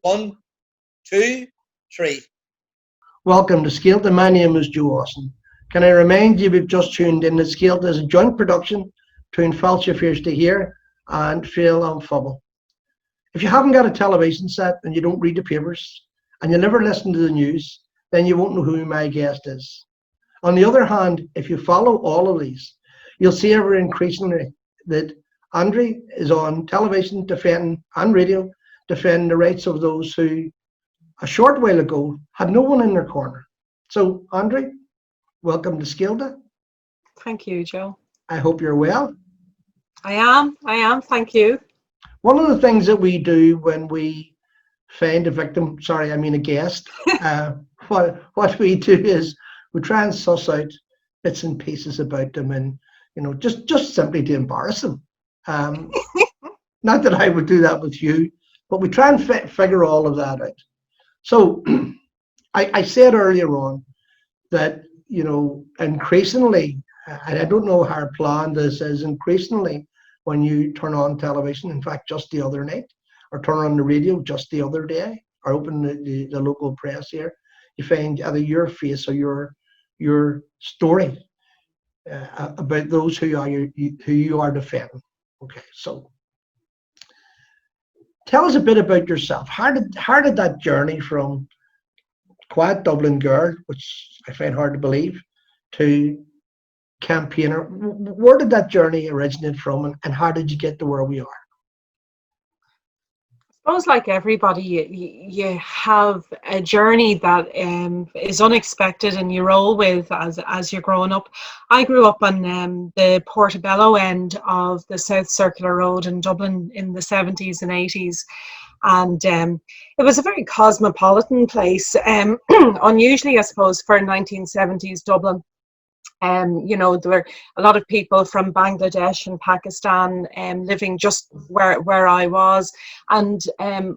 One, two, three. Welcome to Scéalta. My name is Joe Austin. Can I remind you we've just tuned in that Scéalta is a joint production between Falcha Fears to Hear and Fail on Fubble. If you haven't got a television set and you don't read the papers and you never listen to the news, then you won't know who my guest is. On the other hand, if you follow all of these, you'll see ever increasingly that Andree is on television defending and radio defending the rights of those who a short while ago had no one in their corner. So, Andree, welcome to Scéalta. Thank you, Joe. I hope you're well. I am, thank you. One of the things that we do when we find a victim, a guest, what we do is we try and suss out bits and pieces about them and, just simply to embarrass them. Not that I would do that with you, but we try and figure all of that out. So I said earlier on that, increasingly, and I don't know how planned this is, increasingly when you turn on television, in fact, just the other night, or turn on the radio just the other day, or open the local press here, you find either your face or your story about those who you are defending. Okay, so tell us a bit about yourself. How did that journey from quiet Dublin girl, which I find hard to believe, to campaigner, where did that journey originate from, and how did you get to where we are? I suppose, like everybody, you have a journey that is unexpected and you roll with as you're growing up. I grew up on the Portobello end of the South Circular Road in Dublin in the 70s and 80s. And it was a very cosmopolitan place, unusually, I suppose, for 1970s Dublin. There were a lot of people from Bangladesh and Pakistan living just where I was. And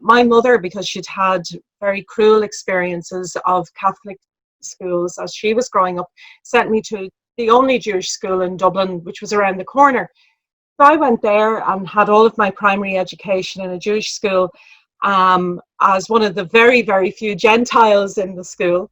my mother, because she'd had very cruel experiences of Catholic schools as she was growing up, sent me to the only Jewish school in Dublin, which was around the corner. So I went there and had all of my primary education in a Jewish school as one of the very, very few Gentiles in the school.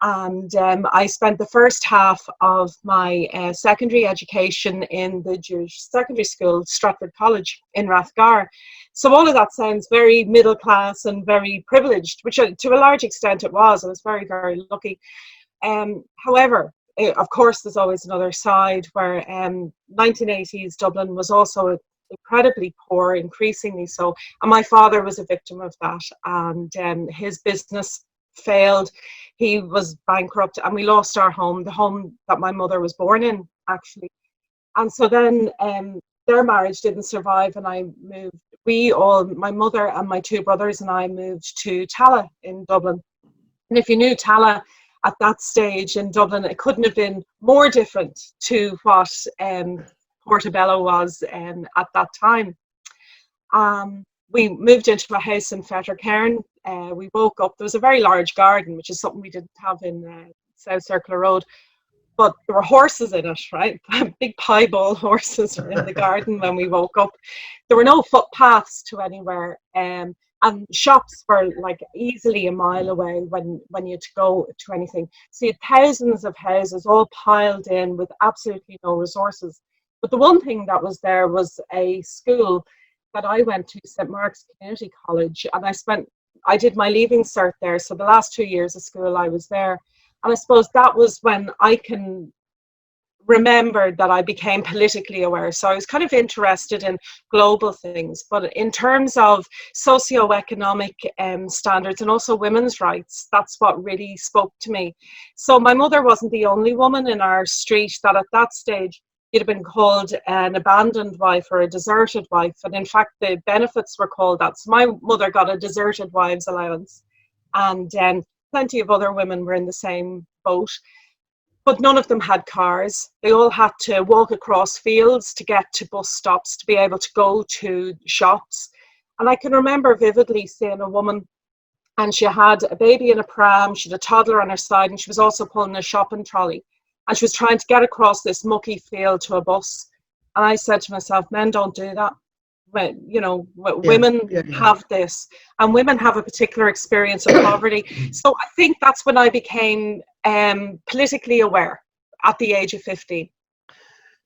And I spent the first half of my secondary education in the Jewish secondary school, Stratford College in Rathgar. So all of that sounds very middle class and very privileged, which to a large extent it was. I was very, very lucky. However, of course, there's always another side where 1980s Dublin was also incredibly poor, increasingly so. And my father was a victim of that. And his business failed. He was bankrupt and we lost our home, the home that my mother was born in, actually. And so then their marriage didn't survive and I moved. My mother and my two brothers and I moved to Tala in Dublin. And if you knew Tala at that stage in Dublin, it couldn't have been more different to what Portobello was at that time. We moved into a house in Fettercairn. We woke up, there was a very large garden, which is something we didn't have in South Circular Road, but there were horses in it, right? Big piebald horses were in the garden when we woke up. There were no footpaths to anywhere, and shops were like easily a mile away when you had to go to anything. So you had thousands of houses all piled in with absolutely no resources. But the one thing that was there was a school that I went to, St. Mark's Community College, and I did my leaving cert there. So the last 2 years of school I was there. And I suppose that was when I can remember that I became politically aware. So I was kind of interested in global things, but in terms of socioeconomic standards and also women's rights, that's what really spoke to me. So my mother wasn't the only woman in our street that at that stage you'd have been called an abandoned wife or a deserted wife. And in fact, the benefits were called that. So my mother got a deserted wives allowance. And plenty of other women were in the same boat. But none of them had cars. They all had to walk across fields to get to bus stops to be able to go to shops. And I can remember vividly seeing a woman, and she had a baby in a pram, she had a toddler on her side, and she was also pulling a shopping trolley. And she was trying to get across this mucky field to a bus. And I said to myself, men don't do that. you know, Yeah, women yeah, yeah. have this, and women have a particular experience of poverty. So I think that's when I became politically aware at the age of 15.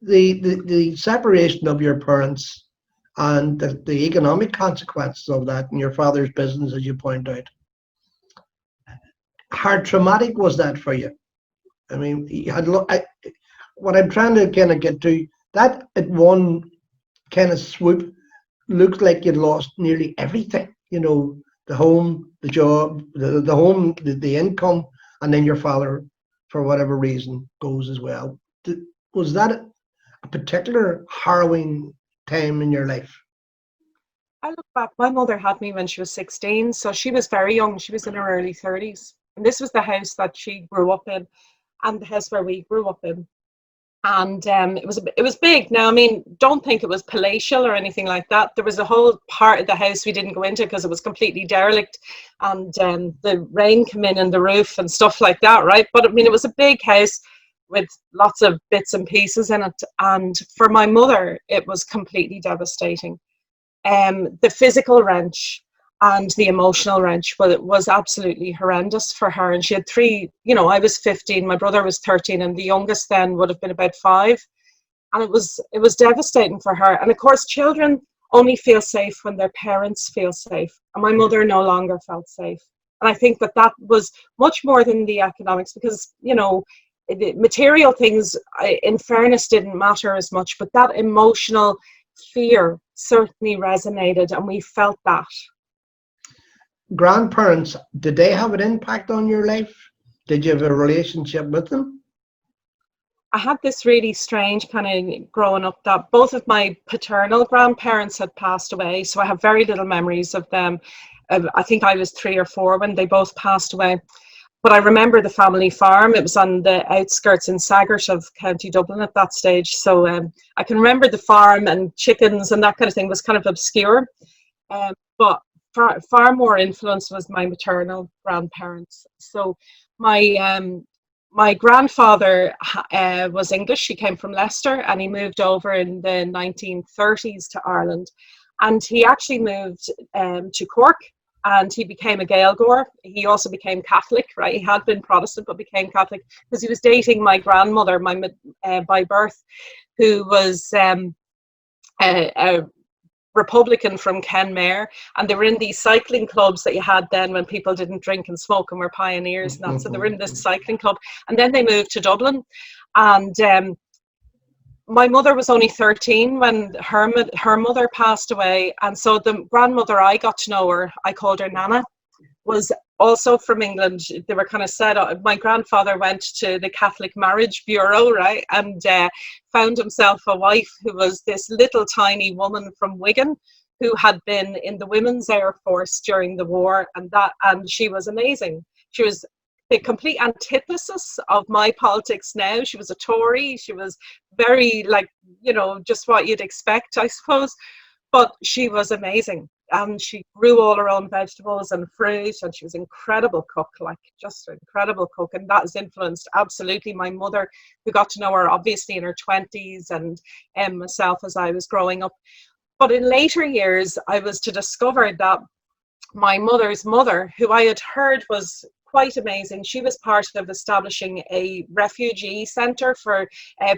The separation of your parents and the economic consequences of that, and your father's business, as you point out, how traumatic was that for you? I mean, you had what I'm trying to kind of get to, that at one kind of swoop looked like you'd lost nearly everything. You know, the home, the job, the home, the income, and then your father, for whatever reason, goes as well. Was that a particular harrowing time in your life? I look back, my mother had me when she was 16, so she was very young. She was in her early 30s. And this was the house that she grew up in, and the house where we grew up in. And it was big. Now, I mean, don't think it was palatial or anything like that. There was a whole part of the house we didn't go into because it was completely derelict, and the rain came in the roof and stuff like that, right? But I mean, it was a big house with lots of bits and pieces in it. And for my mother, it was completely devastating. The physical wrench and the emotional wrench was absolutely horrendous for her. And she had three, you know, I was 15, my brother was 13, and the youngest then would have been about 5. And it was devastating for her. And of course, children only feel safe when their parents feel safe. And my mother no longer felt safe. And I think that was much more than the economics, because, you know, the material things, in fairness, didn't matter as much, but that emotional fear certainly resonated, and we felt that. Grandparents, did they have an impact on your life? Did you have a relationship with them? I had this really strange kind of growing up that both of my paternal grandparents had passed away, so I have very little memories of them. I think I was 3 or 4 when they both passed away. But I remember the family farm. It was on the outskirts in Saggart of County Dublin at that stage. So I can remember the farm and chickens and that kind of thing was kind of obscure. But far more influence was my maternal grandparents. So my grandfather was English. He came from Leicester, and he moved over in the 1930s to Ireland. And he actually moved to Cork, and he became a Gaeilgeoir. He also became Catholic, right? He had been Protestant but became Catholic because he was dating my grandmother, by birth, who was a Republican from Kenmare, and they were in these cycling clubs that you had then when people didn't drink and smoke and were pioneers and that. So they were in this cycling club, and then they moved to Dublin. And my mother was only 13 when her mother passed away, and so the grandmother I got to know her, I called her Nana, was also from England. They were kind of set up. My grandfather went to the Catholic Marriage Bureau, right, and found himself a wife who was this little tiny woman from Wigan, who had been in the Women's Air Force during the war, and she was amazing. She was the complete antithesis of my politics now. She was a Tory. She was very, like, you know, just what you'd expect, I suppose. But she was amazing. And she grew all her own vegetables and fruit, and she was an incredible cook, like just an incredible cook. And that has influenced absolutely my mother, who got to know her obviously in her 20s, and myself as I was growing up. But in later years, I was to discover that my mother's mother, who I had heard was quite amazing, she was part of establishing a refugee centre for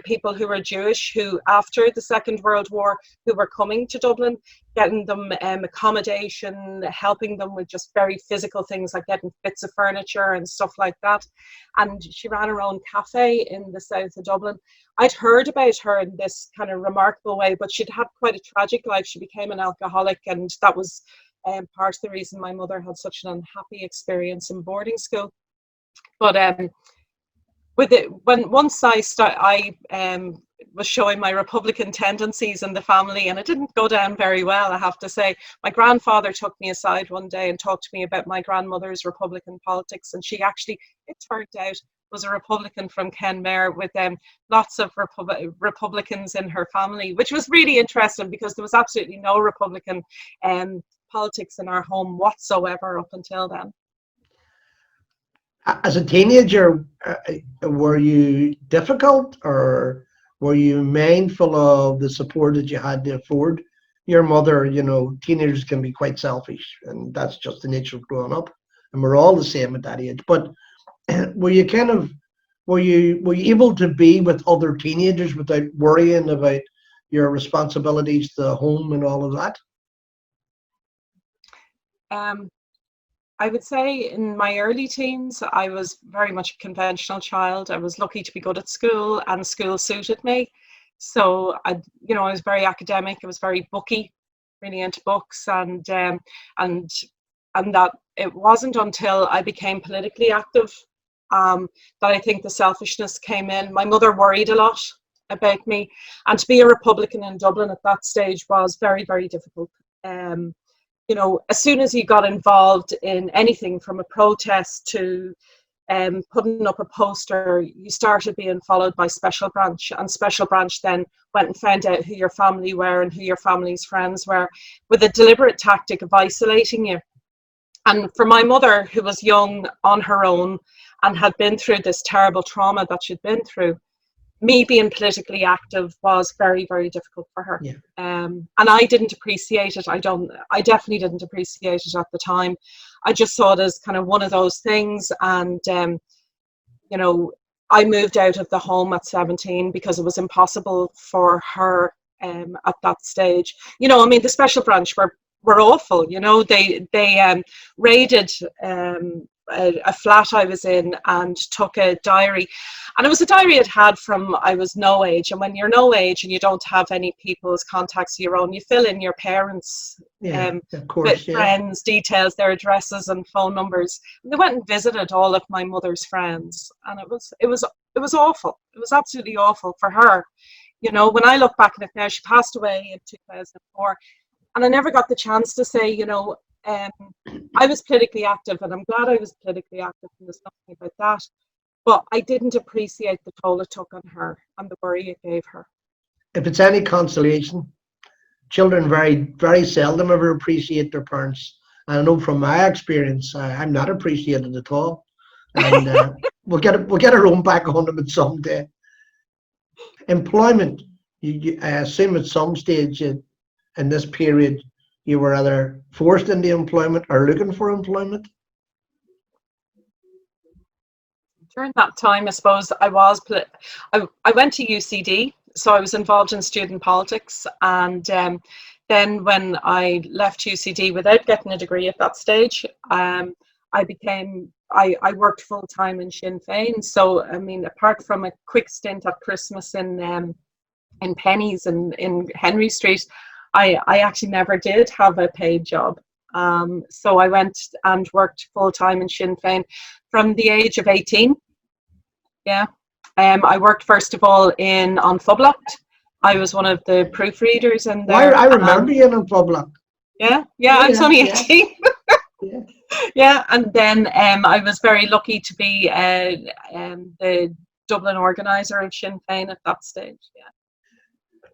people who were Jewish, who after the Second World War, who were coming to Dublin, getting them accommodation, helping them with just very physical things like getting bits of furniture and stuff like that. And she ran her own cafe in the south of Dublin. I'd heard about her in this kind of remarkable way, but she'd had quite a tragic life. She became an alcoholic, and that was part of the reason my mother had such an unhappy experience in boarding school. But once I was showing my Republican tendencies in the family, and it didn't go down very well, I have to say. My grandfather took me aside one day and talked to me about my grandmother's Republican politics, and she actually, it turned out, was a Republican from Kenmare with lots of Republicans in her family, which was really interesting because there was absolutely no Republican politics in our home whatsoever up until then. As a teenager, were you difficult, or were you mindful of the support that you had to afford your mother, you know, teenagers can be quite selfish, and that's just the nature of growing up, and we're all the same at that age. But were you kind of were you able to be with other teenagers without worrying about your responsibilities to home and all of that? I would say in my early teens, I was very much a conventional child. I was lucky to be good at school, and school suited me. So I was very academic. I was very booky, really into books, and that it wasn't until I became politically active that I think the selfishness came in. My mother worried a lot about me, and to be a Republican in Dublin at that stage was very, very difficult. As soon as you got involved in anything from a protest to putting up a poster, you started being followed by Special Branch, and Special Branch then went and found out who your family were and who your family's friends were, with a deliberate tactic of isolating you. And for my mother, who was young on her own and had been through this terrible trauma that she'd been through, me being politically active was very, very difficult for her. Yeah. And I didn't appreciate it. I definitely didn't appreciate it at the time. I just saw it as kind of one of those things. And, I moved out of the home at 17 because it was impossible for her at that stage. The Special Branch were awful. They raided a flat I was in and took a diary, and it was a diary I'd had from I was no age. And when you're no age and you don't have any people's contacts of your own, you fill in your parents' of course, friends' details, their addresses and phone numbers. And they went and visited all of my mother's friends, and it was awful. It was absolutely awful for her. When I look back at it now, she passed away in 2004, and I never got the chance to say, I was politically active, and I'm glad I was politically active, and there's nothing about that. But I didn't appreciate the toll it took on her and the worry it gave her. If it's any consolation, children very, very seldom ever appreciate their parents. And I know from my experience, I'm not appreciated at all. And we'll get our own back on them at some day. Employment, I assume at some stage in this period, you were either forced into employment or looking for employment? During that time, I suppose I went to UCD, so I was involved in student politics. And then when I left UCD without getting a degree at that stage, I worked full time in Sinn Féin. So, apart from a quick stint at Christmas in Penny's in Henry Street, I actually never did have a paid job. So I went and worked full time in Sinn Féin from the age of 18. Yeah. I worked first of all on Fublocked. I was one of the proofreaders in there. I remember you in Fublocked. Yeah, I was only 18. Yeah. Yeah, and then I was very lucky to be the Dublin organizer of Sinn Féin at that stage. Yeah.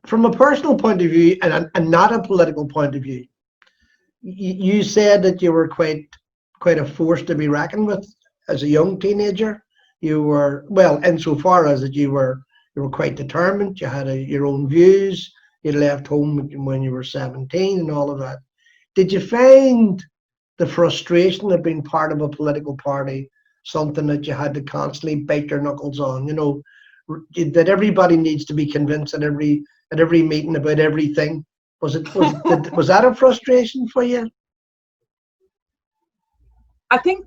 From a personal point of view and not a political point of view, you said that you were quite a force to be reckoned with as a young teenager. You were, well, insofar as that you were quite determined. You had your own views. You left home when you were 17 and all of that. Did you find the frustration of being part of a political party something that you had to constantly bite your knuckles on? That everybody needs to be convinced at every meeting about everything. Was that a frustration for you? I think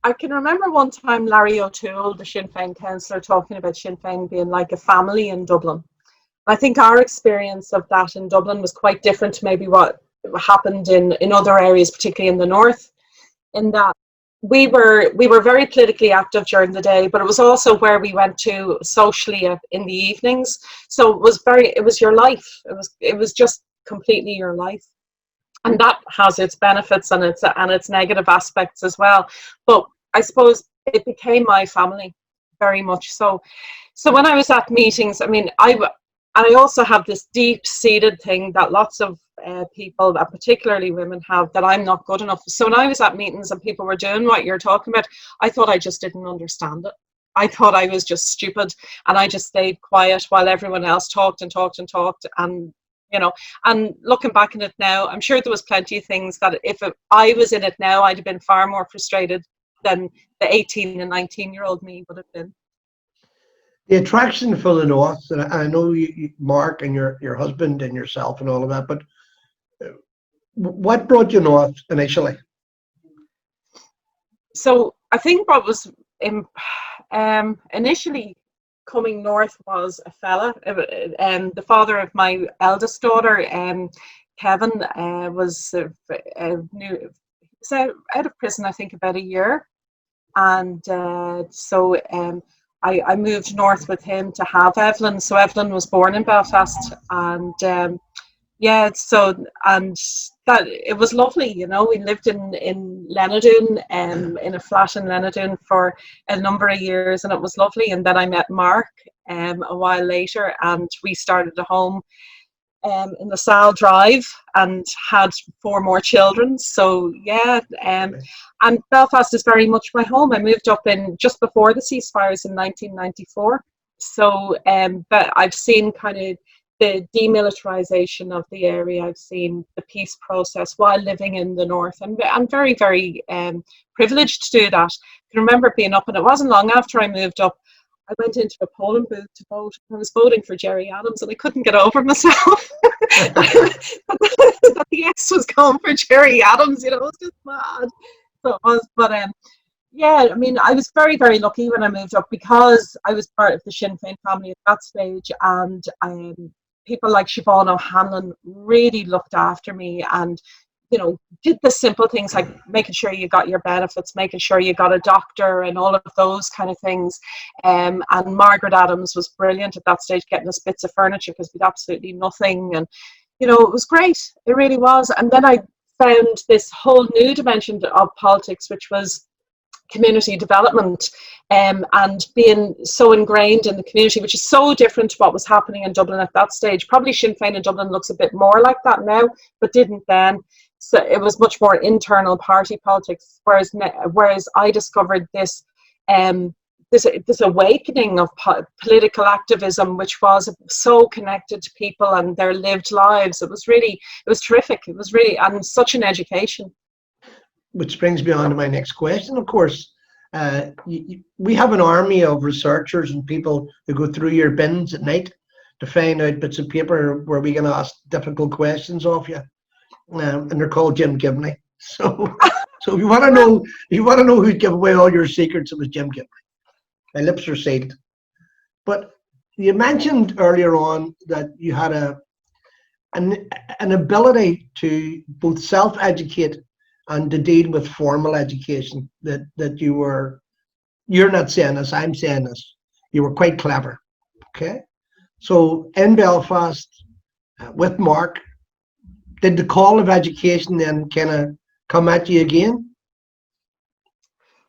I can remember one time Larry O'Toole, the Sinn Féin councillor, talking about Sinn Féin being like a family in Dublin. I think our experience of that in Dublin was quite different to maybe what happened in other areas, particularly in the north, in that we were very politically active during the day, but it was also where we went to socially in the evenings. So it was your life. It was just completely your life. And that has its benefits and its negative aspects as well. But I suppose it became my family, very much so. So when I was at meetings, I also have this deep-seated thing that lots of people, particularly women, have, that I'm not good enough. So when I was at meetings and people were doing what you're talking about, I thought I just didn't understand it. I thought I was just stupid, and I just stayed quiet while everyone else talked and talked and talked. And you know. And looking back on it now, I'm sure there was plenty of things that I was in it now, I'd have been far more frustrated than the 18 and 19-year-old me would have been. The attraction for the North, and I know Mark and your husband and yourself and all of that, but what brought you north initially? So I think what was initially coming north was a fella, the father of my eldest daughter, Kevin, was out of prison, I think, about a year, and so I moved north with him to have Evelyn. So Evelyn was born in Belfast, and yeah, so, and that, it was lovely, you know. We lived in Lenadoon, in a flat in Lenadoon for a number of years, and it was lovely. And then I met Mark a while later, and we started a home in the Sal Drive and had 4 more children. So yeah, and Belfast is very much my home. I moved up in just before the ceasefires in 1994. So but I've seen kind of the demilitarization of the area. I've seen the peace process while living in the north, and I'm very, very privileged to do that. I can remember being up, and it wasn't long after I moved up, I went into a polling booth to vote. I was voting for Gerry Adams, and I couldn't get over myself that the yes was going for Gerry Adams. You know, it was just mad. So it was, but yeah, I mean, I was very, very lucky when I moved up, because I was part of the Sinn Féin family at that stage, and people like Siobhan O'Hanlon really looked after me, and, you know, did the simple things like making sure you got your benefits, making sure you got a doctor, and all of those kind of things. And Margaret Adams was brilliant at that stage, getting us bits of furniture because we'd absolutely nothing. And, you know, it was great. It really was. And then I found this whole new dimension of politics, which was community development, and being so ingrained in the community, which is so different to what was happening in Dublin at that stage. Probably Sinn Féin in Dublin looks a bit more like that now, but didn't then. So it was much more internal party politics, whereas I discovered this this awakening of political activism, which was so connected to people and their lived lives. It was terrific. It was really, and such an education. Which brings me on to my next question. Of course, we have an army of researchers and people who go through your bins at night to find out bits of paper where we can ask difficult questions of you, and they're called Jim Gibney. So if you want to know who gave away all your secrets, it was Jim Gibney. My lips are sealed. But you mentioned earlier on that you had an ability to both self-educate and to deal with formal education, that you're not saying this, I'm saying this, you were quite clever. Okay, so in Belfast with Mark, did the call of education then kind of come at you again?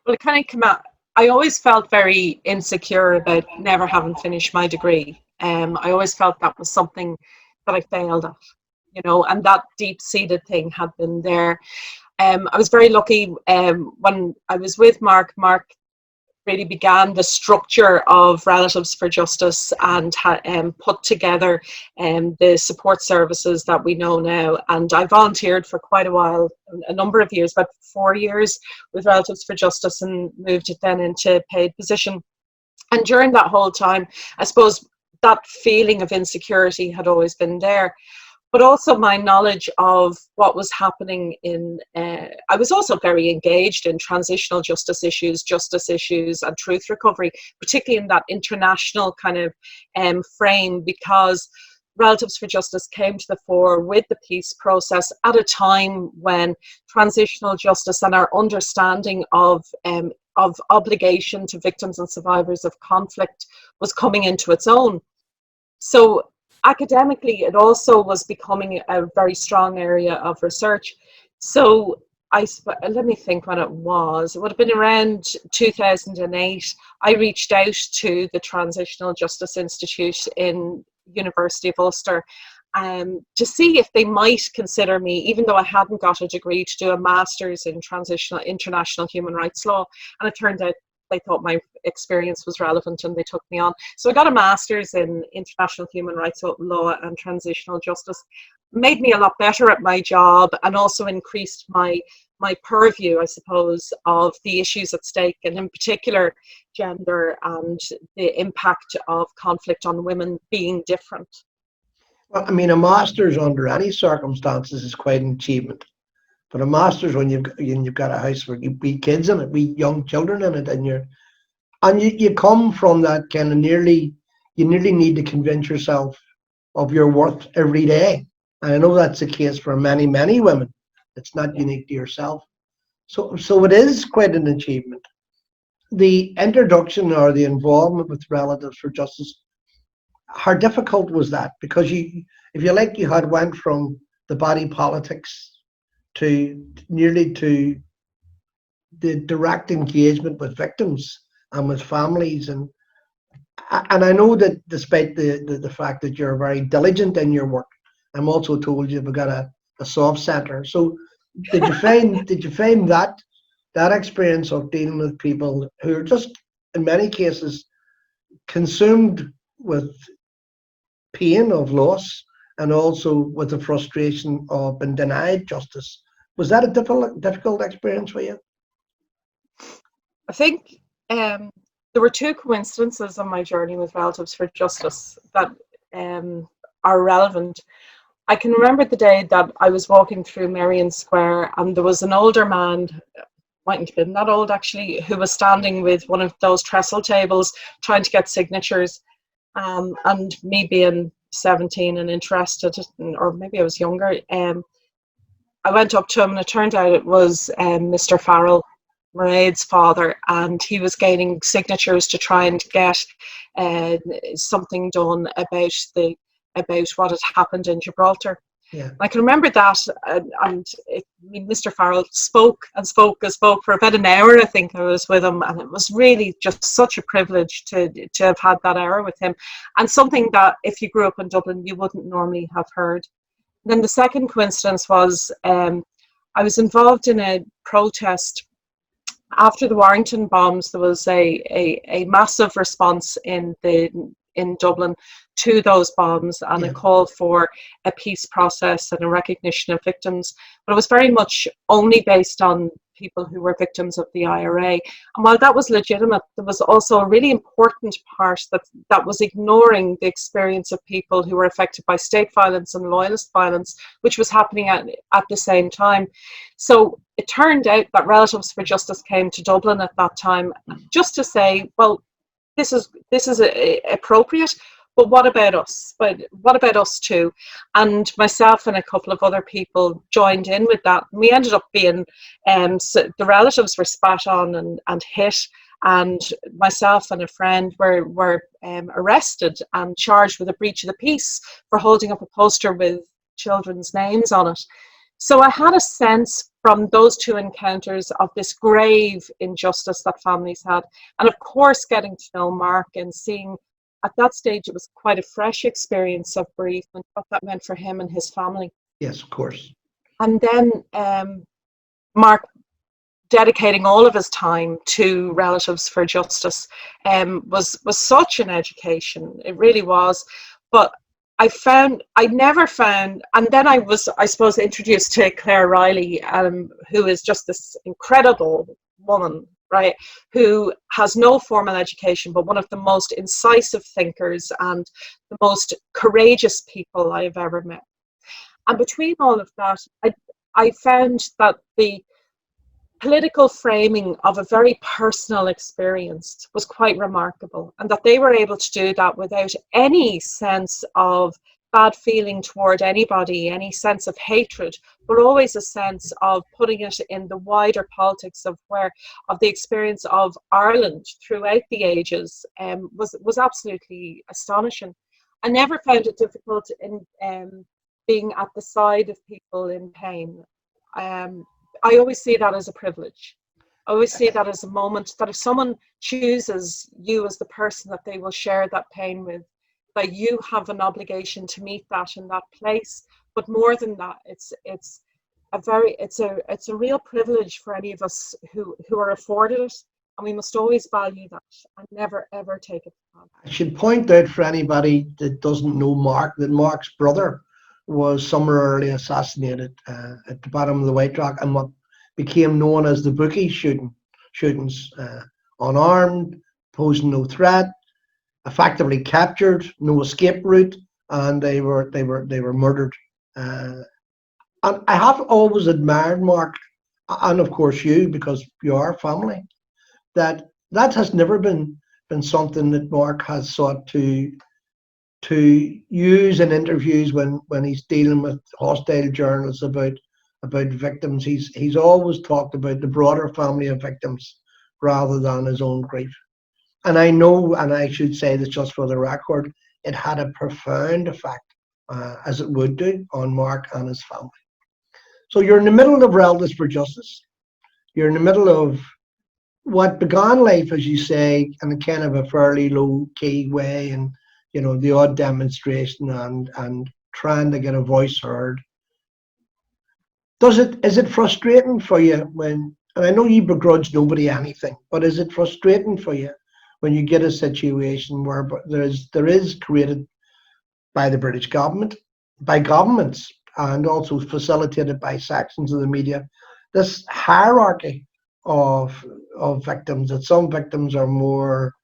Well, it kind of came out. I always felt very insecure about never having finished my degree. I always felt that was something that I failed at, you know, and that deep-seated thing had been there. I was very lucky when I was with Mark. Mark really began the structure of Relatives for Justice and put together the support services that we know now. And I volunteered for quite a while, a number of years, about 4 years with Relatives for Justice, and moved it then into paid position. And during that whole time, I suppose that feeling of insecurity had always been there. But also my knowledge of what was happening I was also very engaged in transitional justice issues, and truth recovery, particularly in that international kind of frame, because Relatives for Justice came to the fore with the peace process at a time when transitional justice and our understanding of obligation to victims and survivors of conflict was coming into its own. So academically, it also was becoming a very strong area of research. So let me think when it was. It would have been around 2008. I reached out to the Transitional Justice Institute in University of Ulster to see if they might consider me, even though I hadn't got a degree, to do a master's in transitional international human rights law. And it turned out they thought my experience was relevant and they took me on. So I got a master's in international human rights law and transitional justice. Made me a lot better at my job, and also increased my purview, I suppose, of the issues at stake, and in particular gender and the impact of conflict on women being different. Well, I mean, a master's under any circumstances is quite an achievement. But a master's when you've got a house where you be kids in it, we young children in it, and you come from that kind of nearly need to convince yourself of your worth every day. And I know that's the case for many, many women. It's not unique to yourself. So it is quite an achievement. The introduction or the involvement with Relatives for Justice, how difficult was that? Because you had went from the body politics to nearly to the direct engagement with victims and with families, and I know that despite the fact that you're very diligent in your work, I'm also told you've got a soft centre. So did you find that experience of dealing with people who are just in many cases consumed with pain of loss and also with the frustration of being denied justice? Was that a difficult experience for you? I think there were two coincidences on my journey with Relatives for Justice that are relevant. I can remember the day that I was walking through Merrion Square, and there was an older man, mightn't have been that old actually, who was standing with one of those trestle tables trying to get signatures. And me being 17 and interested, or maybe I was younger, I went up to him, and it turned out it was Mr. Farrell, Mairead's father, and he was gaining signatures to try and get something done about what had happened in Gibraltar. Yeah. I can remember that, Mr. Farrell spoke for about an hour. I think I was with him, and it was really just such a privilege to have had that hour with him, and something that if you grew up in Dublin you wouldn't normally have heard. Then the second coincidence was I was involved in a protest after the Warrington bombs. There was a massive response in Dublin to those bombs, and a call for a peace process and a recognition of victims. But it was very much only based on people who were victims of the IRA. And while that was legitimate, there was also a really important part that was ignoring the experience of people who were affected by state violence and loyalist violence, which was happening at the same time. So it turned out that Relatives for Justice came to Dublin at that time just to say, well, this is appropriate, but what about us? But what about us too? And myself and a couple of other people joined in with that. And we ended up being, so the relatives were spat on and hit, and myself and a friend were arrested and charged with a breach of the peace for holding up a poster with children's names on it. So I had a sense from those two encounters of this grave injustice that families had. And of course, getting to know Mark and seeing at that stage, it was quite a fresh experience of bereavement, what that meant for him and his family. Yes, of course. And then Mark dedicating all of his time to Relatives for Justice was such an education. It really was. But I never found, and then I was, I suppose, introduced to Claire Riley, who is just this incredible woman, right, who has no formal education, but one of the most incisive thinkers and the most courageous people I have ever met. And between all of that, I found that the political framing of a very personal experience was quite remarkable, and that they were able to do that without any sense of bad feeling toward anybody, any sense of hatred, but always a sense of putting it in the wider politics of the experience of Ireland throughout the ages, was absolutely astonishing. I never found it difficult in being at the side of people in pain. I always see that as a privilege. I always see that as a moment that if someone chooses you as the person that they will share that pain with, that you have an obligation to meet that in that place. But more than that, it's a real privilege for any of us who are afforded it And we must always value that and never, ever take it for granted. I should point out for anybody that doesn't know Mark, that Mark's brother was summarily assassinated at the bottom of the White Rock, and what became known as the Bookie shootings, unarmed, posing no threat, effectively captured, no escape route, and they were murdered. And I have always admired Mark, and of course you, because you are family, that has never been something that Mark has sought to use in interviews when he's dealing with hostile journalists about victims. He's always talked about the broader family of victims rather than his own grief. And I know, and I should say this just for the record, it had a profound effect, as it would do, on Mark and his family. So you're in the middle of Relatives for Justice. You're in the middle of what began life, as you say, in a kind of a fairly low-key way, and the odd demonstration and trying to get a voice heard. Is it frustrating for you when, and I know you begrudge nobody anything, but is it frustrating for you when you get a situation where there is created by the British government, by governments, and also facilitated by sections of the media, this hierarchy of victims, that some victims are more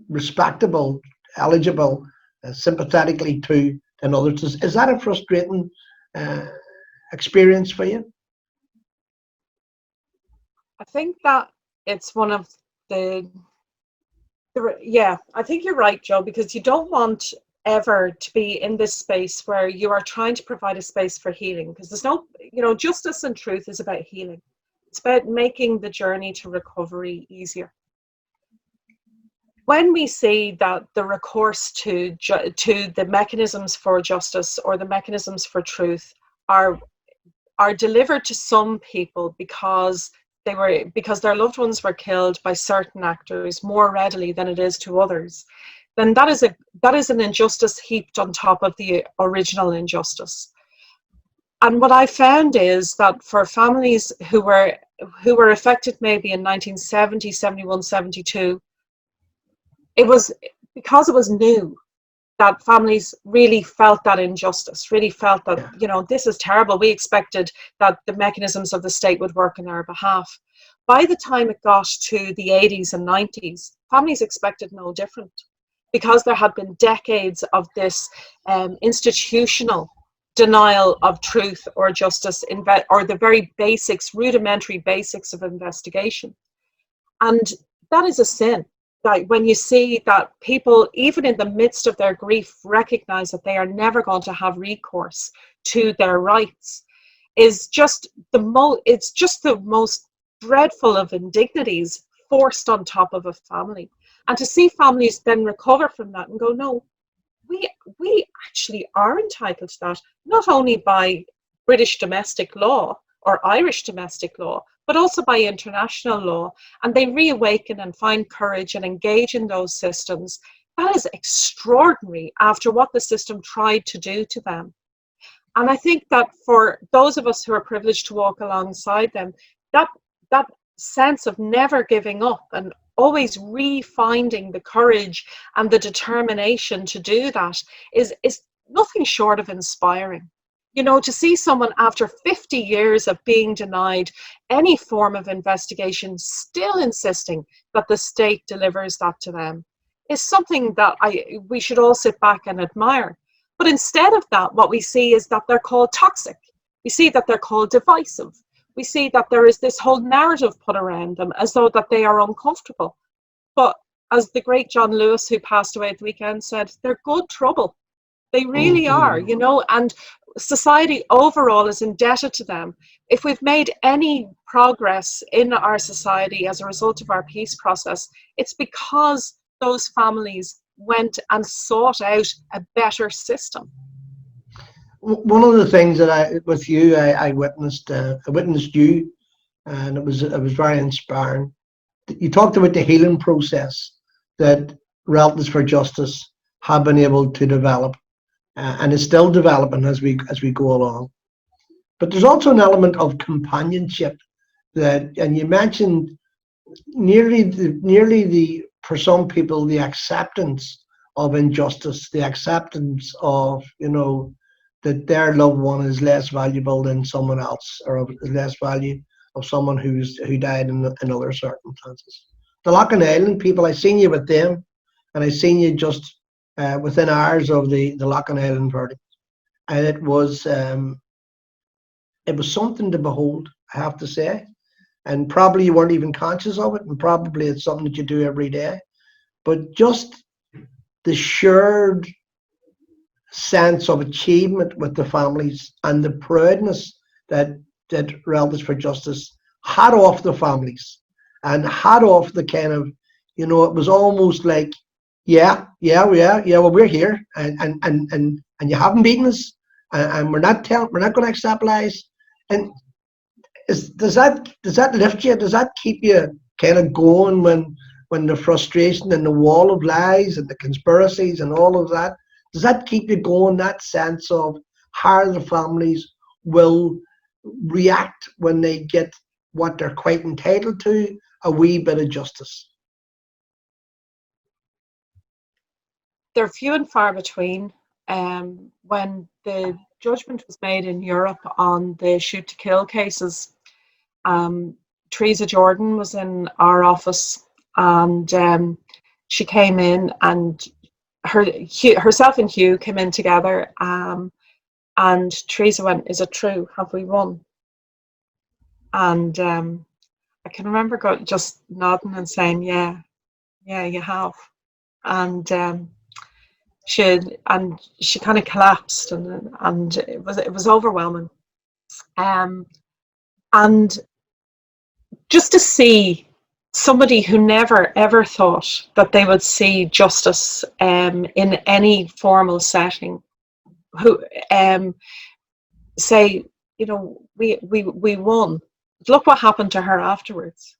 respectable, eligible, sympathetically to than others? Is that a frustrating experience for you? I think that it's one of yeah, I think you're right, Joe, because you don't want ever to be in this space where you are trying to provide a space for healing, because there's no, justice and truth is about healing. It's about making the journey to recovery easier. When we see that the recourse to the mechanisms for justice or the mechanisms for truth are delivered to some people because their loved ones were killed by certain actors more readily than it is to others, then that is an injustice heaped on top of the original injustice. And what I found is that for families who were affected maybe in 1970, 71, 72, it was because it was new that families really felt that injustice, really felt that, this is terrible. We expected that the mechanisms of the state would work on our behalf. By the time it got to the 80s and 90s, families expected no different, because there had been decades of this institutional denial of truth or justice, or the very basics, rudimentary basics of investigation. And that is a sin. Like when you see that people, even in the midst of their grief, recognize that they are never going to have recourse to their rights, it's just the most dreadful of indignities forced on top of a family. And to see families then recover from that and go, no, we actually are entitled to that, not only by British domestic law or Irish domestic law, but also by international law, and they reawaken and find courage and engage in those systems. That is extraordinary after what the system tried to do to them. And I think that for those of us who are privileged to walk alongside them, that sense of never giving up and always refinding the courage and the determination to do that is nothing short of inspiring. To see someone after 50 years of being denied any form of investigation still insisting that the state delivers that to them is something that we should all sit back and admire. But instead of that, what we see is that they're called toxic. We see that they're called divisive. We see that there is this whole narrative put around them as though that they are uncomfortable. But as the great John Lewis, who passed away at the weekend, said, they're good trouble. They really are, and society overall is indebted to them. If we've made any progress in our society as a result of our peace process, it's because those families went and sought out a better system. One of the things that I witnessed you, and it was very inspiring. You talked about the healing process that Relatives for Justice have been able to develop, and is still developing as we go along. But there's also an element of companionship and you mentioned for some people, the acceptance of injustice, the acceptance of, that their loved one is less valuable than someone else, or of less value of someone who died in other circumstances. The Loughlin Island people, I seen you with them, and I seen you just within hours of the Loughlin Island verdict, and it was something to behold, I have to say. And probably you weren't even conscious of it, and probably it's something that you do every day. But just the shared sense of achievement with the families, and the proudness that Relatives for Justice had off the families, and had off the kind of, it was almost like, well, we're here, and you haven't beaten us, and we're not going to accept lies. And does that lift you? Does that keep you kind of going when the frustration and the wall of lies and the conspiracies and all of that, does that keep you going, that sense of how the families will react when they get what they're quite entitled to, a wee bit of justice? They're few and far between. When the judgment was made in Europe on the shoot to kill cases, Teresa Jordan was in our office, and she came in, and herself and Hugh came in together, and Teresa went, "Is it true? Have we won?" And I can remember just nodding and saying, "Yeah, you have." And she kind of collapsed, and it was overwhelming. And just to see somebody who never ever thought that they would see justice in any formal setting, who say, we won. Look what happened to her afterwards.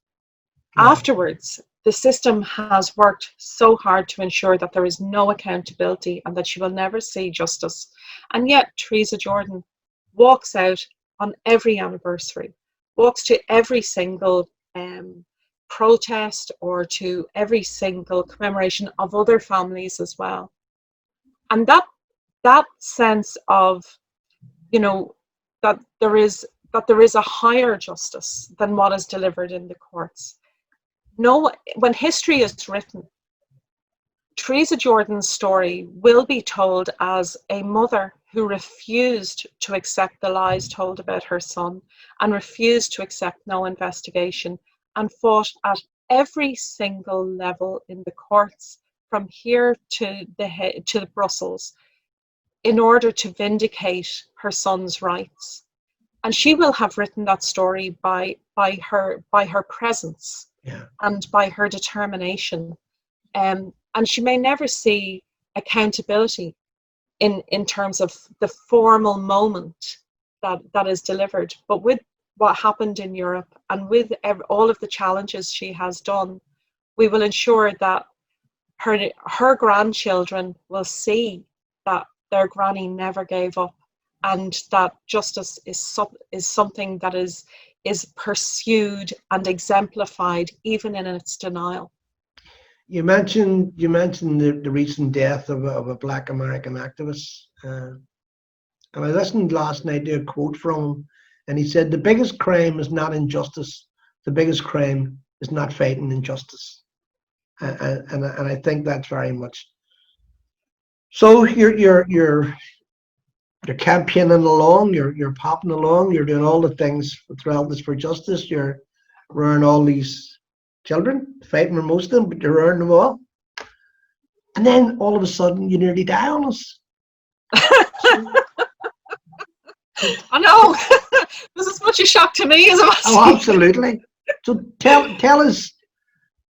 Yeah. Afterwards, the system has worked so hard to ensure that there is no accountability and that she will never see justice. And yet Teresa Jordan walks out on every anniversary, walks to every single protest, or to every single commemoration of other families as well. And that sense of, that there is a higher justice than what is delivered in the courts. When history is written, Teresa Jordan's story will be told as a mother who refused to accept the lies told about her son, and refused to accept no investigation, and fought at every single level in the courts, from here to Brussels, in order to vindicate her son's rights. And she will have written that story by her presence. Yeah. And by her determination. And she may never see accountability in terms of the formal moment that is delivered. But with what happened in Europe, and with all of the challenges she has done, we will ensure that her grandchildren will see that their granny never gave up, and that justice is something that is pursued and exemplified even in its denial. You mentioned the recent death of a Black American activist, and I listened last night to a quote from him, and he said, "The biggest crime is not injustice. The biggest crime is not fighting injustice." And I think that's very much. So you're campaigning along, you're popping along, you're doing all the things with Relatives for Justice, you're rearing all these children, fighting for most of them, but you're rearing them all. And then all of a sudden you nearly die on us. I know. This is much a shock to me as well. Oh, absolutely. So tell us,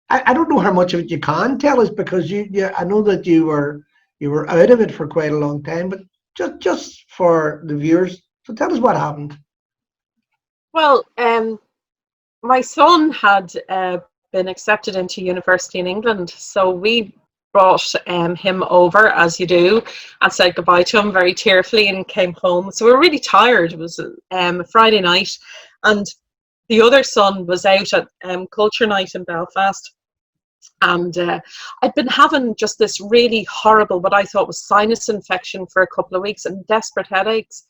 I don't know how much of it you can tell us, because I know that you were out of it for quite a long time, but just for the viewers, so tell us what happened. Well, my son had been accepted into university in England, so we brought him over, as you do, and said goodbye to him very tearfully, and came home. So we were really tired. It was a Friday night, and the other son was out at culture night in Belfast, and I'd been having just this really horrible, what I thought was sinus infection for a couple of weeks and desperate headaches.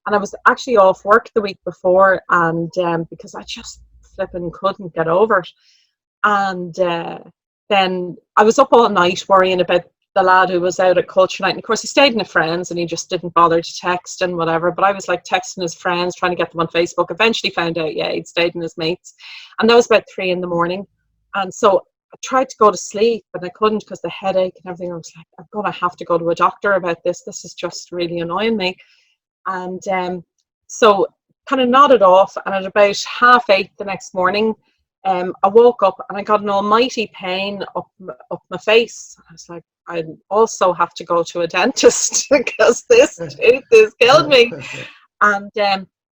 And I was actually off work the week before, and because I just flipping couldn't get over it. And then I was up all night worrying about the lad who was out at culture night. And of course, he stayed in a friend's and he just didn't bother to text and whatever. But I was like texting his friends, trying to get them on Facebook. Eventually found out, yeah, he'd stayed in his mates. And that was about 3 a.m. And so I tried to go to sleep, but I couldn't because the headache and everything. I was like, I'm going to have to go to a doctor about this. This is just really annoying me. And so kind of nodded off. And at about 8:30 the next morning, I woke up and I got an almighty pain up my face. I was like, I also have to go to a dentist because this tooth has killed me. And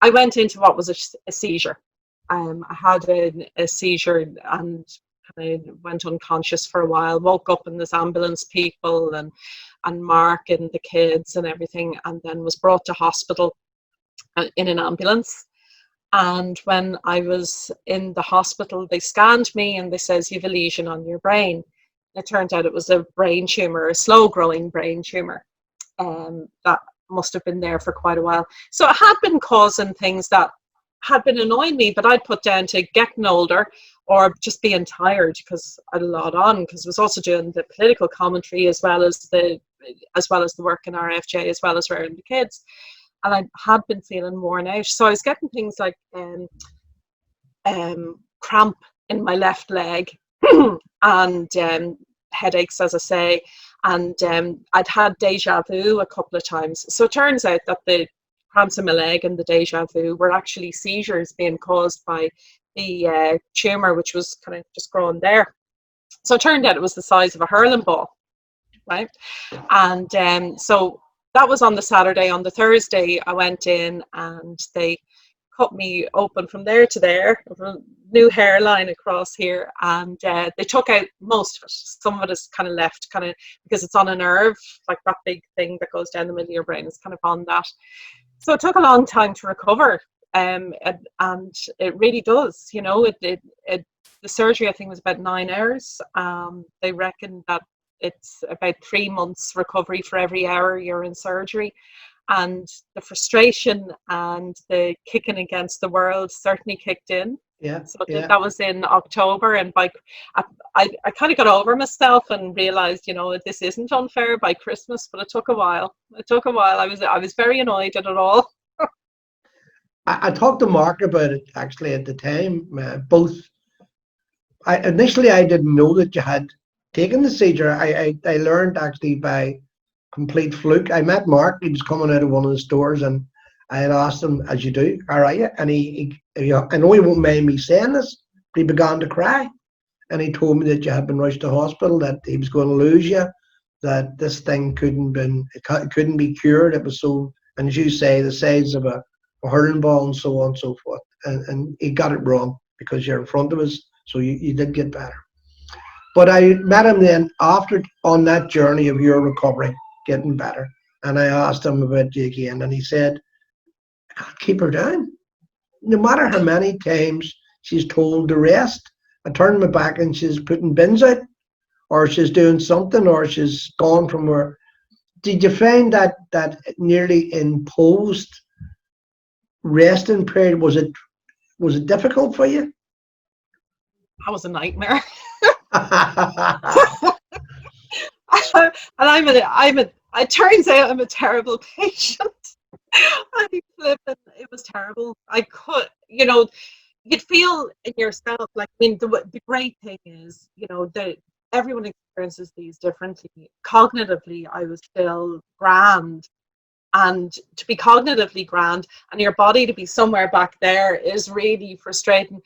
I went into what was a seizure. I had a seizure and I went unconscious for a while, woke up and there's ambulance people and Mark and the kids and everything, and then was brought to hospital in an ambulance. And when I was in the hospital, they scanned me and they says, you've a lesion on your brain. And it turned out it was a brain tumour, a slow-growing brain tumour. That must have been there for quite a while. So it had been causing things that had been annoying me, but I'd put down to getting older or just being tired because I had a lot on, because I was also doing the political commentary as well as the work in RFJ, as well as rearing the kids. And I had been feeling worn out. So I was getting things like cramp in my left leg and headaches, as I say. And I'd had deja vu a couple of times. So it turns out that the cramps in my leg and the deja vu were actually seizures being caused by the tumour, which was kind of just growing there. So it turned out it was the size of a hurling ball, right? And so that was on the Saturday. On the Thursday, I went in and they cut me open from there to there, a new hairline across here, and they took out most of it. Some of it is kind of left, kind of because it's on a nerve, like that big thing that goes down the middle of your brain. It's kind of on that. So it took a long time to recover, and it really does. You know, the surgery I think was about 9 hours. They reckon that it's about 3 months recovery for every hour you're in surgery. And the frustration and the kicking against the world certainly kicked in. Yeah. So that was in October, and I kind of got over myself and realized, you know, this isn't unfair by Christmas, but it took a while. I was very annoyed at it all. I talked to Mark about it actually at the time. Initially I didn't know that you had taken the seizure. I learned actually by complete fluke. I met Mark. He was coming out of one of the stores, and I had asked him, as you do, how are you? And he I know he won't mind me saying this, but he began to cry. And he told me that you had been rushed to hospital, that he was going to lose you, that this thing couldn't be cured. It was so, and as you say, the size of a hurling ball and so on and so forth. And he got it wrong because you're in front of us, so you did get better. But I met him then after, on that journey of your recovery, getting better. And I asked him about you again, and he said, I can't keep her down. No matter how many times she's told to rest, I turn my back and she's putting bins out, or she's doing something, or she's gone from where. Did you find that nearly imposed resting period, was it difficult for you? That was a nightmare. And it turns out I'm a terrible patient. It was terrible. I could, you know, you'd feel in yourself like, I mean, the great thing is, you know, that everyone experiences these differently. Cognitively, I was still grand, and to be cognitively grand and your body to be somewhere back there is really frustrating.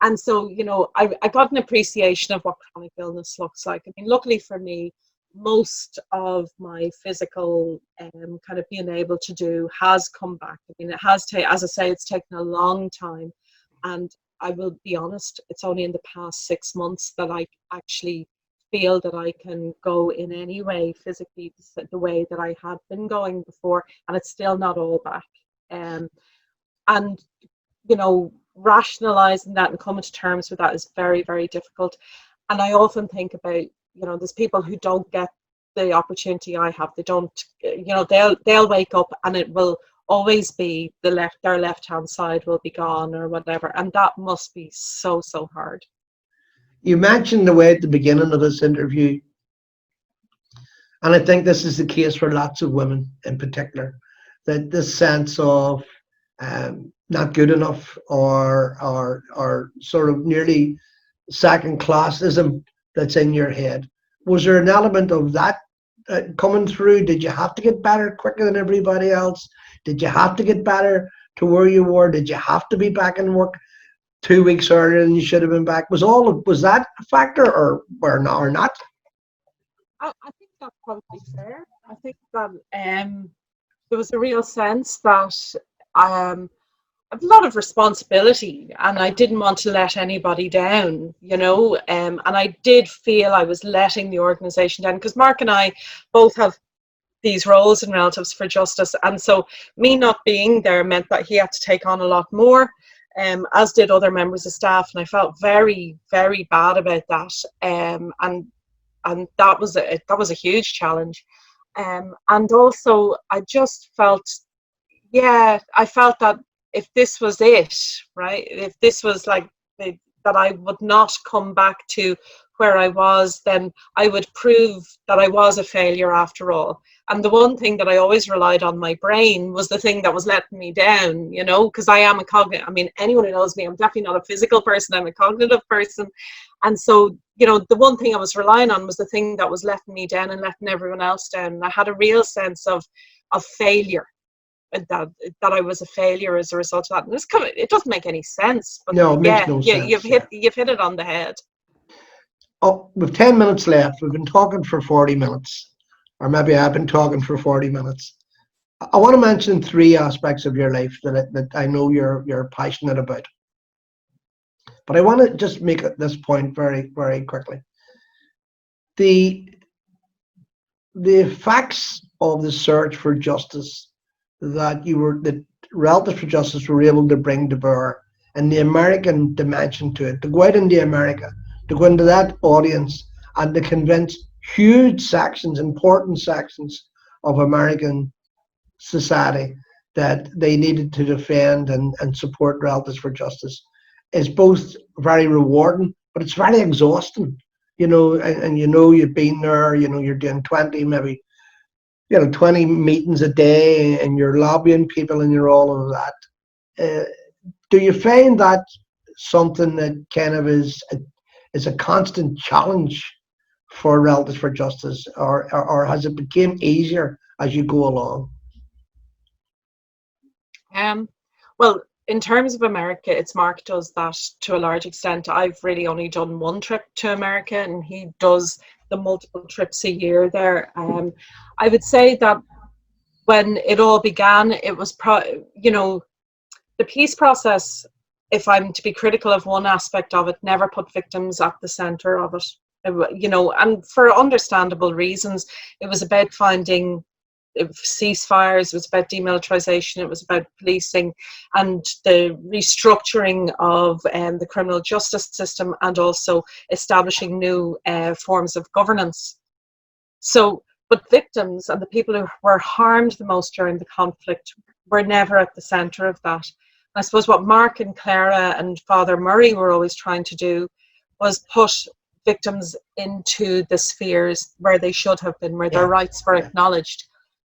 And so, you know, I got an appreciation of what chronic illness looks like. I mean, luckily for me, most of my physical kind of being able to do has come back. I mean, it has taken, as I say, it's taken a long time. And I will be honest, it's only in the past 6 months that I actually feel that I can go in any way physically the way that I had been going before. And it's still not all back. And, you know, rationalizing that and coming to terms with that is very, very difficult. And I often think about, there's people who don't get the opportunity I have. They don't, they'll wake up and it will always be their left hand side will be gone or whatever, and that must be so hard. You mentioned the way at the beginning of this interview, and I think this is the case for lots of women in particular, that this sense of not good enough or sort of nearly second classism that's in your head. Was there an element of that coming through? Did you have to get better quicker than everybody else? Did you have to get better to where you were? Did you have to be back in work 2 weeks earlier than you should have been back? Was that a factor or not? I think that's probably fair. I think that there was a real sense that I have a lot of responsibility and I didn't want to let anybody down, and I did feel I was letting the organisation down, because Mark and I both have these roles in Relatives for Justice, and so me not being there meant that he had to take on a lot more, as did other members of staff, and I felt very, very bad about that, and that was a huge challenge, and also I just felt, I felt that if this was it, right, if this was like that I would not come back to where I was, then I would prove that I was a failure after all. And the one thing that I always relied on, my brain, was the thing that was letting me down, because I am a cognitive, anyone who knows me, I'm definitely not a physical person, I'm a cognitive person. And so, the one thing I was relying on was the thing that was letting me down and letting everyone else down. And I had a real sense of failure. That I was a failure as a result of that. And it doesn't make any sense. But no, it makes no sense. You've hit it on the head. Oh, we've 10 minutes left. We've been talking for 40 minutes, or maybe I've been talking for 40 minutes. I want to mention 3 aspects of your life that I know you're passionate about. But I want to just make this point very, very quickly. The facts of the search for justice that Relatives for Justice were able to bring to bear, and the American dimension to it, to go out into America, to go into that audience and to convince huge sections, important sections of American society that they needed to defend and support Relatives for Justice, is both very rewarding, but it's very exhausting, and you've been there, you're doing 20, maybe 20 meetings a day, and you're lobbying people and you're all of that. Do you find that something that kind of is a constant challenge for Relatives for Justice, or has it become easier as you go along? Well, in terms of America, it's Mark does that to a large extent. I've really only done one trip to America, and he does the multiple trips a year there. I would say that when it all began, it was the peace process, if I'm to be critical of one aspect of it, never put victims at the center of it. And for understandable reasons. It was about finding ceasefires, it was about demilitarization, it was about policing and the restructuring of the criminal justice system, and also establishing new forms of governance. But victims and the people who were harmed the most during the conflict were never at the center of that. And I suppose what Mark and Clara and Father Murray were always trying to do was put victims into the spheres where they should have been, where their rights were acknowledged.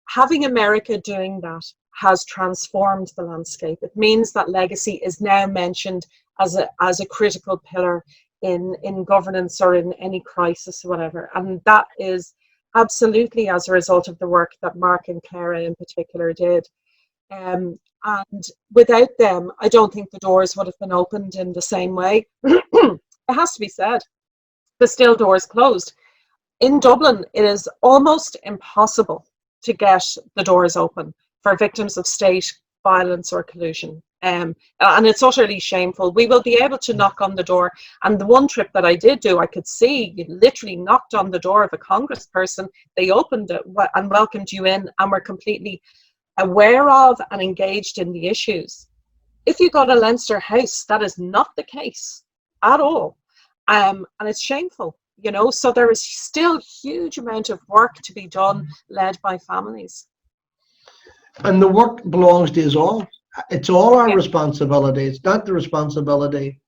Having America doing that has transformed the landscape. It means that legacy is now mentioned as a critical pillar in governance or in any crisis or whatever. And that is absolutely as a result of the work that Mark and Clara in particular did. And without them, I don't think the doors would have been opened in the same way. It has to be said, the still doors closed. In Dublin, it is almost impossible to get the doors open for victims of state violence or collusion. And it's utterly shameful. We will be able to knock on the door. And the one trip that I did do, I could see you literally knocked on the door of a congressperson. They opened it and welcomed you in and were completely aware of and engaged in the issues. if you go to Leinster House, that is not the case at all. And it's shameful, you know, so there is still huge amount of work to be done led by families. And the work belongs to us all. It's all our Yeah. responsibility. It's not the responsibility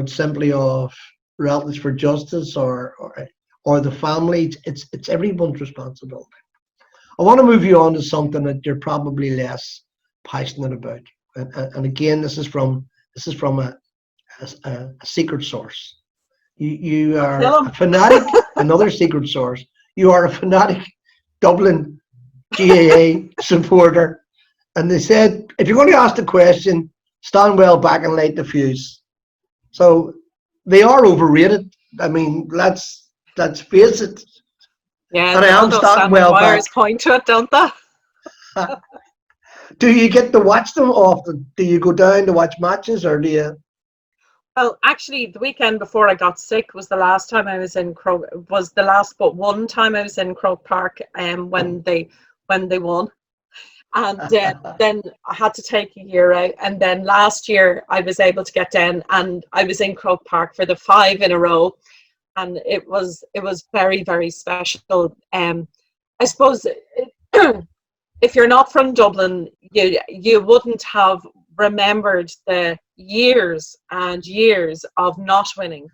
simply of relatives for justice or the family. It's everyone's responsibility. I want to move you on to something that you're probably less passionate about, and again, this is from a secret source. You are a fanatic. Another secret source. You are a fanatic Dublin GAA supporter, and they said if you're going to ask the question, stand well back and light the fuse. So they are overrated. I mean, let's face it. Yeah, And I am standing well back. Point to it, don't they? Do you get to watch them often? Do you go down to watch matches, or do you? Well, actually, the weekend before I got sick was the last time I was in Croke. Was the last but one time I was in Croke Park, when they won, and then I had to take a year out. And then last year I was able to get down, and I was in Croke Park for the 5 in a row, and it was very, very special. I suppose if you're not from Dublin, you wouldn't have remembered the years and years of not winning.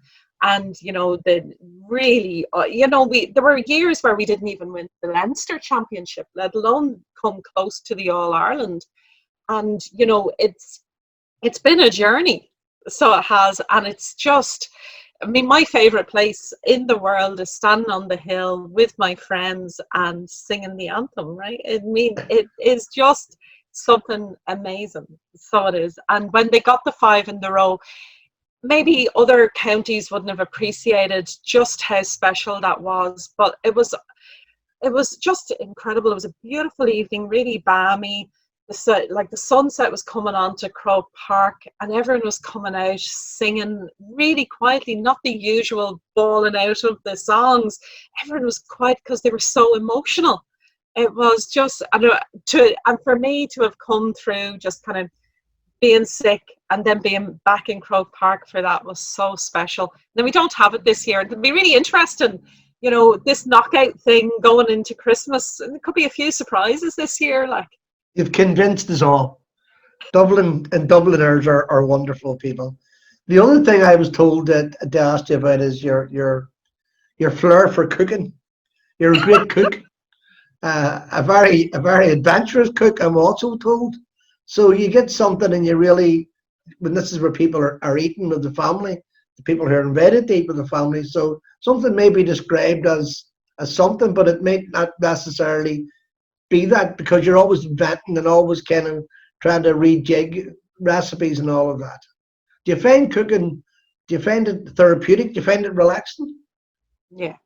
And, you know, the really, you know, there were years where we didn't even win the Leinster Championship, let alone come close to the All-Ireland. And, you know, it's been a journey. So it has. And it's just, I mean, my favourite place in the world is standing on the hill with my friends and singing the anthem, right? I mean, it is just something amazing. So it is. And when they got the 5 in a row, maybe other counties wouldn't have appreciated just how special that was, but it was just incredible. It was a beautiful evening, really balmy. The sunset was coming on to Croke Park, and everyone was coming out singing really quietly, not the usual bawling out of the songs. Everyone was quiet because they were so emotional. It was just, and for me to have come through just kind of being sick and then being back in Croke Park for that was so special. Then we don't have it this year. It'll be really interesting, you know, this knockout thing going into Christmas. There could be a few surprises this year. Like, you've convinced us all. Dublin and Dubliners are wonderful people. The other thing I was told to ask you about is your flair for cooking. You're a great cook, a very adventurous cook, I'm also told. So you get something, and you really, when this is where people are eating with the family, the people who are invited to eat with the family. So something may be described as something, but it may not necessarily be that, because you're always inventing and always kind of trying to rejig recipes and all of that. Do you find cooking, do you find it therapeutic? Do you find it relaxing? Yeah.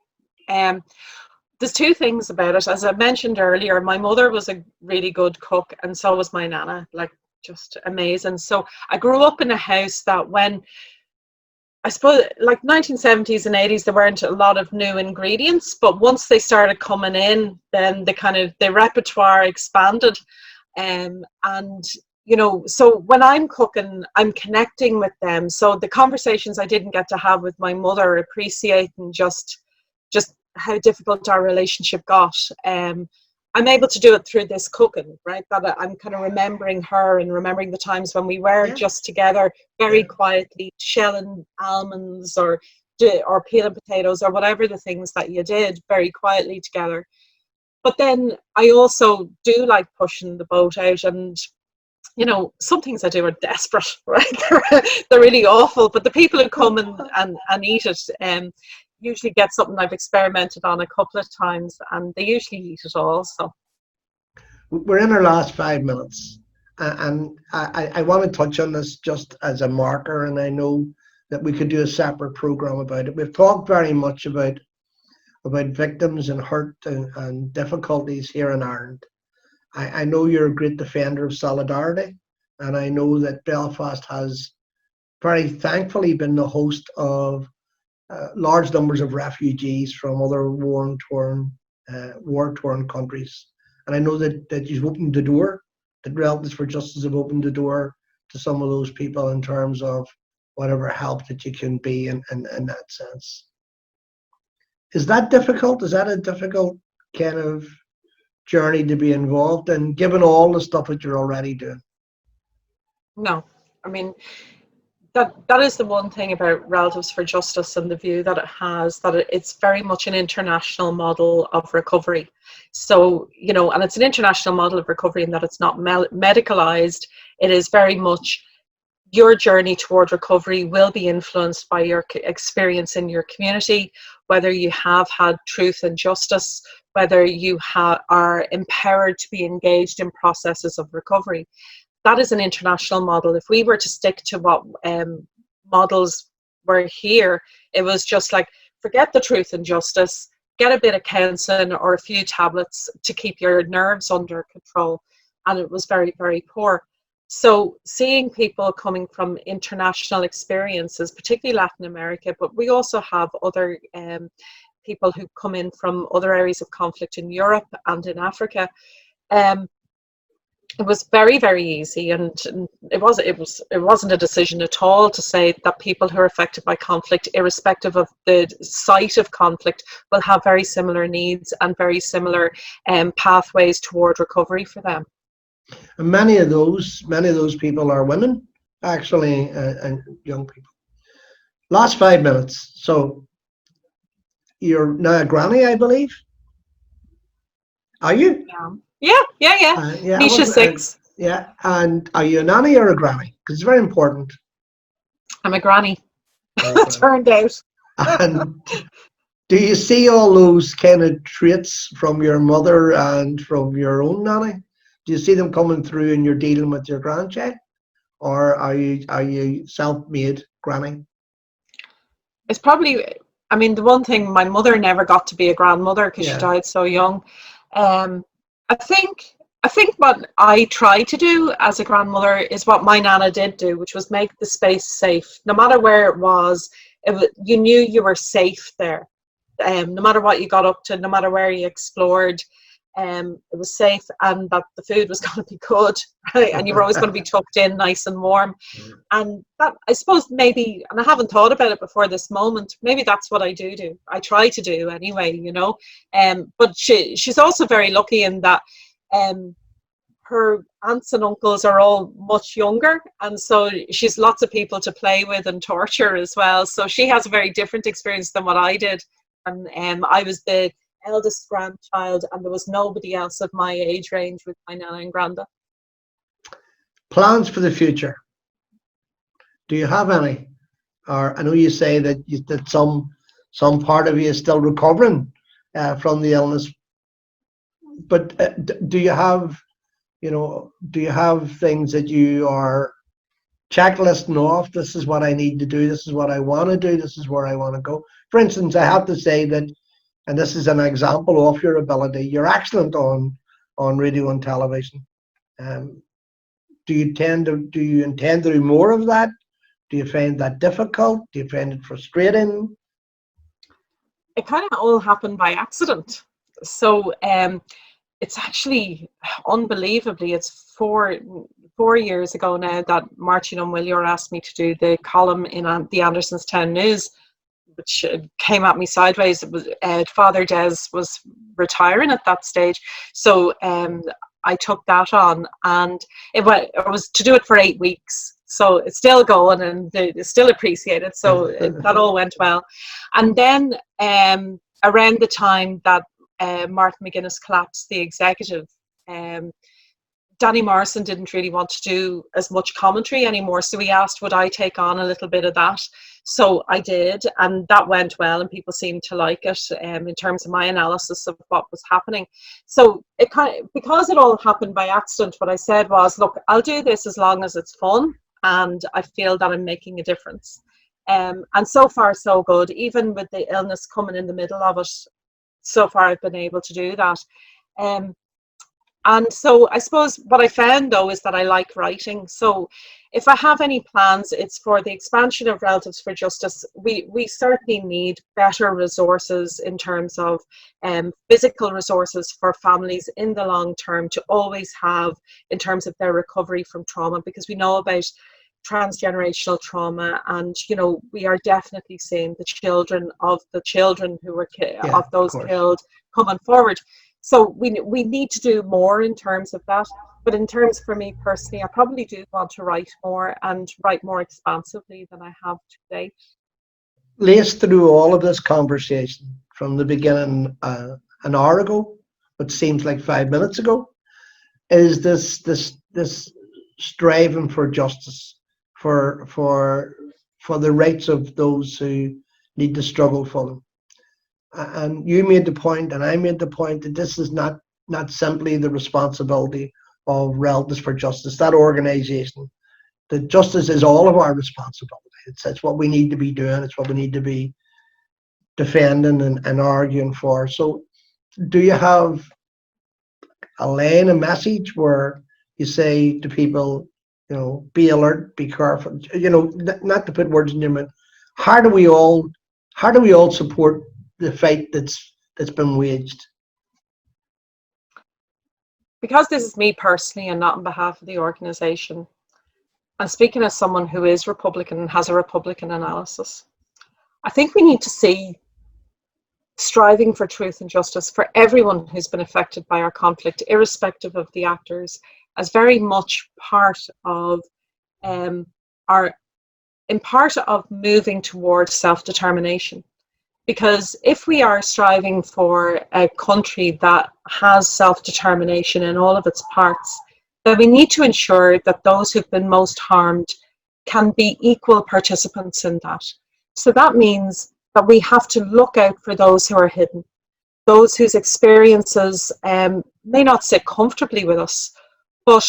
There's two things about it. As I mentioned earlier, my mother was a really good cook, and so was my nana, like just amazing. So I grew up in a house that when, I suppose, like 1970s and 80s, there weren't a lot of new ingredients, but once they started coming in, then the repertoire expanded. And, you know, so when I'm cooking, I'm connecting with them. So the conversations I didn't get to have with my mother, appreciating just how difficult our relationship got. I'm able to do it through this cooking, right? That I'm kind of remembering her and remembering the times when we were just together, very quietly shelling almonds or peeling potatoes or whatever the things that you did very quietly together. But then I also do like pushing the boat out, and you know, some things I do are desperate, right? They're really awful, but the people who come and eat it usually get something I've experimented on a couple of times, and they usually eat it all. So we're in our last 5 minutes, and I want to touch on this just as a marker, and I know that we could do a separate program about it. We've talked very much about victims and hurt and difficulties here in Ireland. I know you're a great defender of solidarity, and I know that Belfast has very thankfully been the host of large numbers of refugees from other war-torn countries. And I know that you've opened the door, that Relatives for Justice have opened the door to some of those people in terms of whatever help that you can be in that sense. Is that difficult? Is that a difficult kind of journey to be involved in, given all the stuff that you're already doing? No, I mean, that is the one thing about Relatives for Justice and the view that it has, that it's very much an international model of recovery. So, you know, and it's an international model of recovery in that it's not medicalized. It is very much your journey toward recovery will be influenced by your experience in your community, whether you have had truth and justice, whether you are empowered to be engaged in processes of recovery. That is an international model. If we were to stick to what models were here, it was just like, forget the truth and justice, get a bit of counselling or a few tablets to keep your nerves under control. And it was very, very poor. So seeing people coming from international experiences, particularly Latin America, but we also have other people who come in from other areas of conflict in Europe and in Africa. It was very, very easy, and it wasn't a decision at all to say that people who are affected by conflict, irrespective of the site of conflict, will have very similar needs and very similar pathways toward recovery for them. And many of those people are women, actually, and young people. Last 5 minutes. So you're now a granny, I believe. Are you? Yeah. Yeah. Nisha's 6. Yeah. And are you a nanny or a granny? Because it's very important. I'm a granny. Turned out. And do you see all those kind of traits from your mother and from your own nanny? Do you see them coming through and you're dealing with your grandchild? Or are you self-made granny? It's probably, I mean, the one thing, my mother never got to be a grandmother because she died so young. I think what I try to do as a grandmother is what my nana did do, which was make the space safe. No matter where it was, you knew you were safe there. No matter what you got up to, no matter where you explored, it was safe, and that the food was going to be good, right? And you were always going to be tucked in nice and warm. And that, I suppose, maybe, and I haven't thought about it before this moment, maybe that's what I do. I try to do anyway, you know. But she's also very lucky in that her aunts and uncles are all much younger, and so she's lots of people to play with and torture as well. So she has a very different experience than what I did. And I was the eldest grandchild, and there was nobody else of my age range with my nana and granda. Plans for the future? Do you have any? Or I know you say that that some part of you is still recovering from the illness, but do you have, do you have things that you are checklisting off? This is what I need to do. This is what I want to do. This is where I want to go. For instance, I have to say that, and this is an example of your ability, you're excellent on radio and television. Do you intend to do more of that? Do you find that difficult? Do you find it frustrating? It kind of all happened by accident. So it's actually unbelievably, it's four years ago now that Martin O'Mwillior asked me to do the column in the Andersonstown News, which came at me sideways. It was Father Des was retiring at that stage, so I took that on, and it was to do it for 8 weeks. So it's still going, and it's still appreciated. So that all went well. And then around the time that Martin McGuinness collapsed the executive, Danny Morrison didn't really want to do as much commentary anymore, so he asked would I take on a little bit of that. So I did, and that went well, and people seemed to like it in terms of my analysis of what was happening. So it because it all happened by accident, what I said was, look, I'll do this as long as it's fun and I feel that I'm making a difference. And so far so good. Even with the illness coming in the middle of it, so far I've been able to do that. And so I suppose what I found though is that I like writing. So if I have any plans, it's for the expansion of Relatives for Justice. We certainly need better resources in terms of physical resources for families in the long term to always have in terms of their recovery from trauma, because we know about transgenerational trauma, and you know, we are definitely seeing the children who were of those killed coming forward. So we need to do more in terms of that. But in terms for me personally, I probably do want to write more and write more expansively than I have today. Laced through all of this conversation from the beginning, an hour ago, what seems like 5 minutes ago, is this striving for justice, for the rights of those who need to struggle for them. And you made the point, and I made the point, that this is not simply the responsibility of Relatives for Justice, that organisation. That justice is all of our responsibility. It's what we need to be doing. It's what we need to be defending and arguing for. So, do you have a line, a message where you say to people, you know, be alert, be careful, you know, not to put words in your mouth? How do we all support the fight that's been waged? Because this is me personally and not on behalf of the organisation, and speaking as someone who is Republican and has a Republican analysis, I think we need to see striving for truth and justice for everyone who's been affected by our conflict, irrespective of the actors, as very much part of moving towards self-determination. Because if we are striving for a country that has self-determination in all of its parts, then we need to ensure that those who've been most harmed can be equal participants in that. So that means that we have to look out for those who are hidden, those whose experiences may not sit comfortably with us, but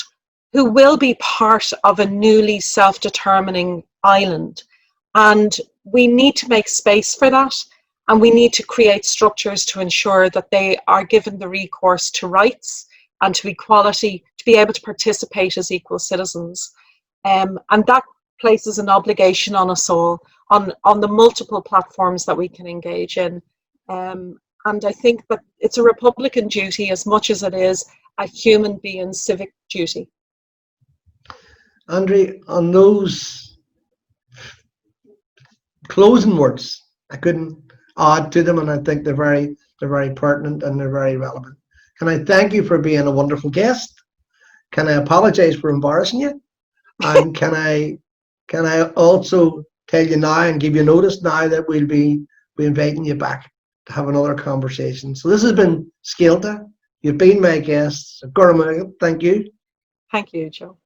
who will be part of a newly self-determining island. And we need to make space for that. And we need to create structures to ensure that they are given the recourse to rights and to equality, to be able to participate as equal citizens. And that places an obligation on us all, on the multiple platforms that we can engage in. And I think that it's a Republican duty as much as it is a human being's civic duty. Andree, on those closing words, I couldn't add to them, and I think they're very pertinent and they're very relevant. Can I thank you for being a wonderful guest? Can I apologize for embarrassing you? And can I also tell you now and give you notice now that we'll be inviting you back to have another conversation. So this has been Scéalta. You've been my guest. Thank you. Thank you, Joe.